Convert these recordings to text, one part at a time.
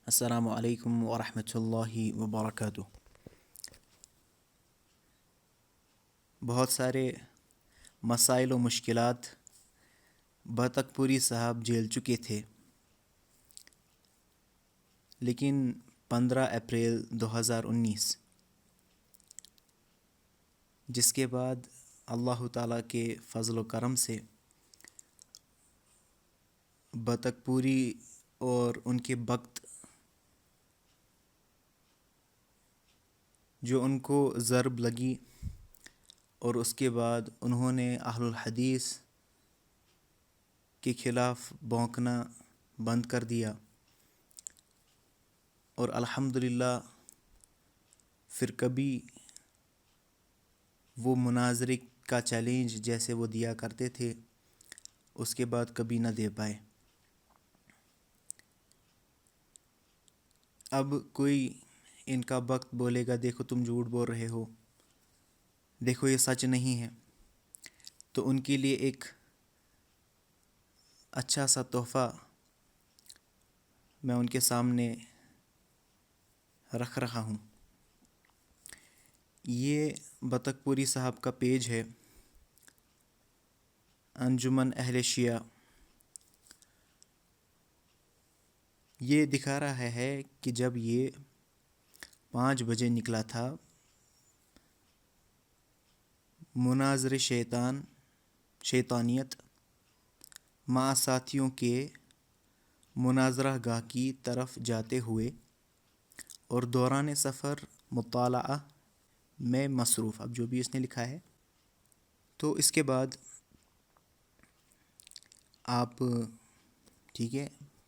السلام علیکم ورحمۃ اللہ وبرکاتہ۔ بہت سارے مسائل و مشکلات بطخ پوری صاحب جھیل چکے تھے، لیکن 15 اپریل 2019 جس کے بعد اللہ تعالیٰ کے فضل و کرم سے بطخ پوری اور ان کے بخت جو ان کو ضرب لگی اور اس کے بعد انہوں نے اہل الحدیث کے خلاف بھونکنا بند کر دیا، اور الحمدللہ پھر کبھی وہ مناظرے کا چیلنج جیسے وہ دیا کرتے تھے اس کے بعد کبھی نہ دے پائے۔ اب کوئی ان کا وقت بولے گا دیکھو تم جھوٹ بول رہے ہو، دیکھو یہ سچ نہیں ہے، تو ان کے لیے ایک اچھا سا تحفہ میں ان کے سامنے رکھ رہا ہوں۔ یہ بطخ پوری صاحب کا پیج ہے، انجمن اہل شیعہ۔ یہ دکھا رہا ہے کہ جب یہ 5 بجے نکلا تھا مناظر شیطانیت مع ساتھیوں کے مناظرہ گاہ کی طرف جاتے ہوئے اور دوران سفر مطالعہ میں مصروف، اب جو بھی اس نے لکھا ہے۔ تو اس کے بعد آپ ٹھیک ہے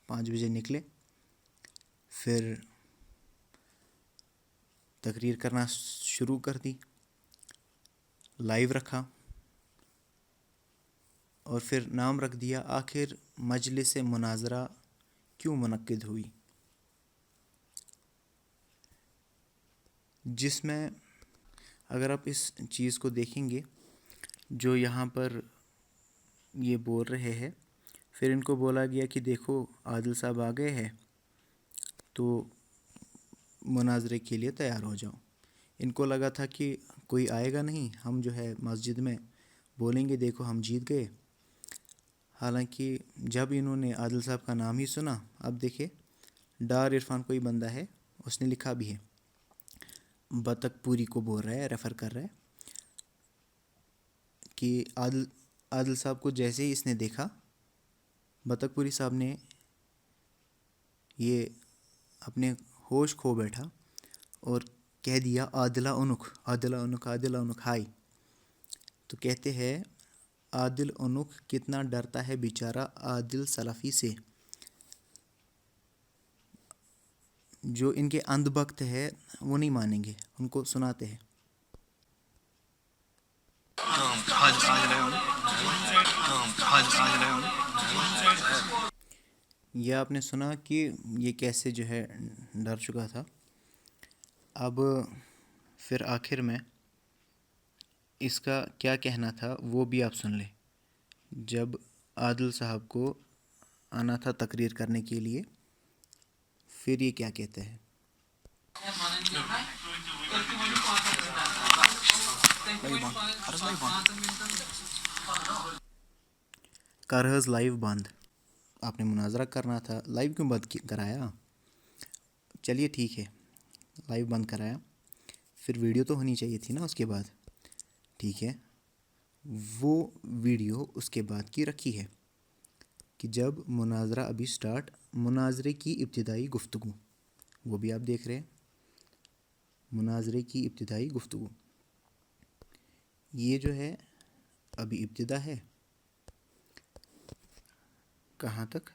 5 بجے نکلے، پھر تقریر کرنا شروع کر دی، لائیو رکھا، اور پھر نام رکھ دیا آخر مجلس مناظرہ کیوں منعقد ہوئی، جس میں اگر آپ اس چیز کو دیکھیں گے جو یہاں پر یہ بول رہے ہیں، پھر ان کو بولا گیا کہ دیکھو عادل صاحب آ گئے ہیں تو مناظرے کے لیے تیار ہو جاؤ۔ ان کو لگا تھا کہ کوئی آئے گا نہیں، ہم جو ہے مسجد میں بولیں گے دیکھو ہم جیت گئے۔ حالانکہ جب انہوں نے عادل صاحب کا نام ہی سنا، اب دیکھیں ڈار عرفان کوئی بندہ ہے، اس نے لکھا بھی ہے، بطخ پوری کو بول رہا ہے، ریفر کر رہا ہے کہ عادل صاحب کو جیسے ہی اس نے دیکھا، بطخ پوری صاحب نے یہ اپنے ہوش کھو بیٹھا اور کہہ دیا عادلہ اونک عادلہ اونک عادلہ اونک ہائی۔ تو کہتے ہیں عادل اونک کتنا ڈرتا ہے بیچارہ عادل سلفی سے، جو ان کے اندھ بخت ہے وہ نہیں مانیں گے، ان کو سناتے ہیں۔ یہ آپ نے سنا کہ یہ کیسے جو ہے ڈر چکا تھا۔ اب پھر آخر میں اس کا کیا کہنا تھا وہ بھی آپ سن لیں۔ جب عادل صاحب کو آنا تھا تقریر کرنے کے لیے، پھر یہ کیا کہتے ہیں۔ کرہز لائیو بند، آپ نے مناظرہ کرنا تھا، لائیو کیوں بند کرایا؟ چلیے ٹھیک ہے لائیو بند کرایا، پھر ویڈیو تو ہونی چاہیے تھی نا اس کے بعد، ٹھیک ہے وہ ویڈیو اس کے بعد کی رکھی ہے کہ جب مناظرہ ابھی سٹارٹ، مناظرے کی ابتدائی گفتگو، وہ بھی آپ دیکھ رہے ہیں، مناظرے کی ابتدائی گفتگو، یہ جو ہے ابھی ابتدا ہے، کہاں تک؟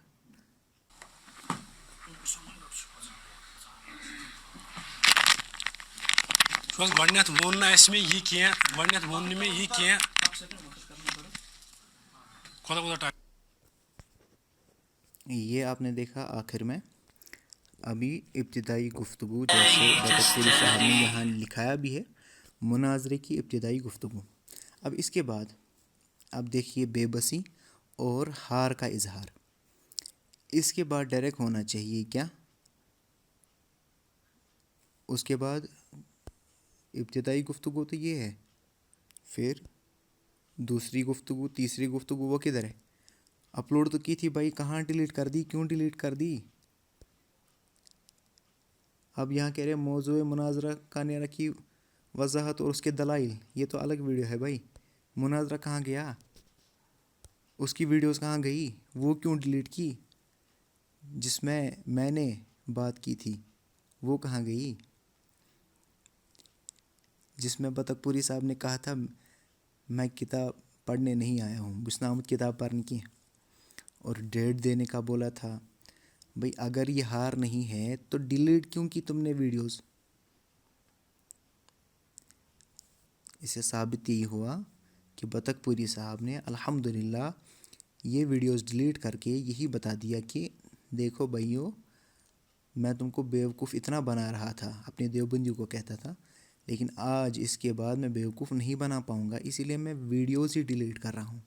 گۄڈنٮ۪تھ ووٚن نہٕ اَسہِ مےٚ یہِ کینٛہہ، گۄڈنٮ۪تھ ووٚن نہٕ مےٚ یہِ کینٛہہ، خۄدا خۄدا ٹایم۔ یہ آپ نے دیکھا آخر میں ابھی ابتدائی گفتگو، جیسے بطخ پوری صاحب نے یہاں لکھایا بھی ہے مناظرے کی ابتدائی گفتگو۔ اب اس کے بعد اب دیکھیے بے بسی اور ہار کا اظہار، اس کے بعد ڈائریکٹ ہونا چاہیے کیا اس کے بعد ابتدائی گفتگو تو یہ ہے، پھر دوسری گفتگو، تیسری گفتگو وہ کدھر ہے؟ اپلوڈ تو کی تھی بھائی، کہاں ڈیلیٹ کر دی؟ کیوں ڈیلیٹ کر دی؟ اب یہاں کہہ رہے موضوع مناظرہ کا نے رکھی وضاحت اور اس کے دلائل، یہ تو الگ ویڈیو ہے بھائی۔ مناظرہ کہاں گیا؟ اس کی ویڈیوز کہاں گئی؟ وہ کیوں ڈیلیٹ کی؟ جس میں نے بات کی تھی وہ کہاں گئی؟ جس میں بطخ پوری صاحب نے کہا تھا میں کتاب پڑھنے نہیں آیا ہوں، بسنا آمد کتاب پڑھنے کی، اور ڈیٹ دینے کا بولا تھا۔ بھئی اگر یہ ہار نہیں ہے تو ڈیلیٹ کیوں کی تم نے ویڈیوز؟ اسے ثابت یہی ہوا کہ بطخ پوری صاحب نے الحمدللہ یہ ویڈیوز ڈیلیٹ کر کے یہی بتا دیا کہ دیکھو بھائیو، میں تم کو بیوقوف اتنا بنا رہا تھا، اپنے دیوبندیوں کو کہتا تھا، لیکن آج اس کے بعد میں بیوقوف نہیں بنا پاؤں گا، اسی لیے میں ویڈیوز ہی ڈیلیٹ کر رہا ہوں۔